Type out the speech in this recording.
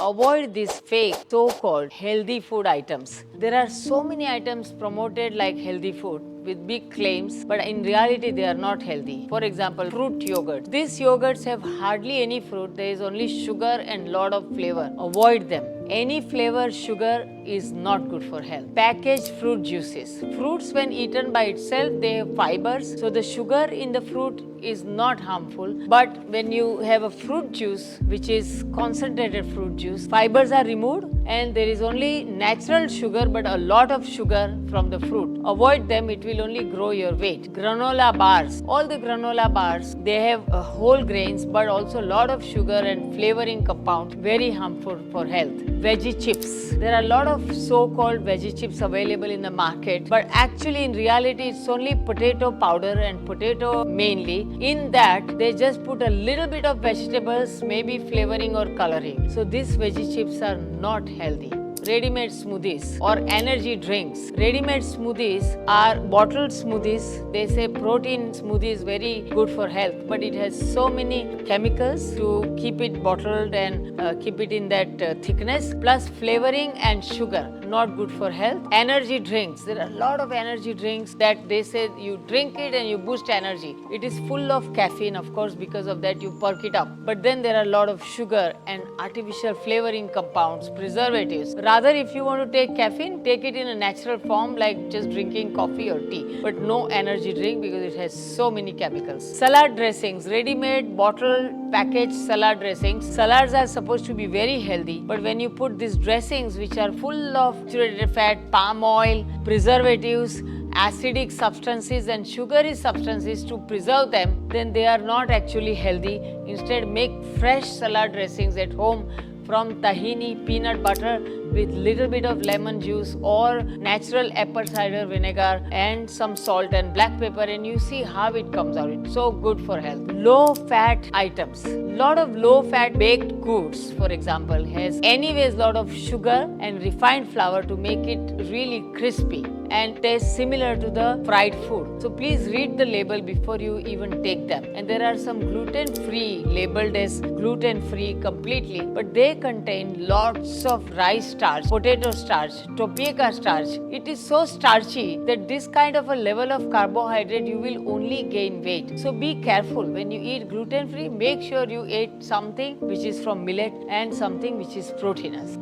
avoid these fake so-called healthy food items. There are so many items promoted like healthy food with big claims, but in reality they are not healthy. For example, fruit yogurt. These yogurts have hardly any fruit. There is only sugar and lot of flavor. Avoid them. Any flavor sugar is not good for health. Packaged fruit juices. Fruits when eaten by itself, they have fibers. So the sugar in the fruit is not harmful. But when you have a fruit juice, which is concentrated fruit juice, fibers are removed and there is only natural sugar but a lot of sugar from the fruit. Avoid them, it will only grow your weight. Granola bars. All the granola bars, they have whole grains but also a lot of sugar and flavoring compounds, very harmful for health. Veggie chips. There are a lot of so-called veggie chips available in the market, but actually in reality it's only potato powder and potato mainly. In that they just put a little bit of vegetables, maybe flavoring or coloring. So these veggie chips are not healthy. Ready-made smoothies or energy drinks. Ready-made smoothies are bottled smoothies. They say protein smoothie is very good for health, but it has so many chemicals to keep it bottled and keep it in that thickness, plus flavoring and sugar, not good for health. Energy drinks. There are a lot of energy drinks that they say you drink it and you boost energy. It is full of caffeine, of course, because of that you perk it up. But then there are a lot of sugar and artificial flavoring compounds, preservatives. Rather, if you want to take caffeine, take it in a natural form like just drinking coffee or tea. But no energy drink because it has so many chemicals. Salad dressings, ready-made, bottled, packaged salad dressings. Salads are supposed to be very healthy, but when you put these dressings which are full of saturated fat, palm oil, preservatives, acidic substances and sugary substances to preserve them, then they are not actually healthy. Instead, make fresh salad dressings at home from tahini, peanut butter with little bit of lemon juice or natural apple cider vinegar and some salt and black pepper, and you see how it comes out. It's so good for health. Low fat items. Lot of low fat baked goods, for example, has anyways lot of sugar and refined flour to make it really crispy and taste similar to the fried food. So please read the label before you even take them. And there are some gluten-free, labeled as gluten-free completely, but they contain lots of rice starch, potato starch, tapioca starch. It is so starchy that this kind of a level of carbohydrate you will only gain weight. So be careful when you eat gluten-free, make sure you eat something which is from millet and something which is proteinous.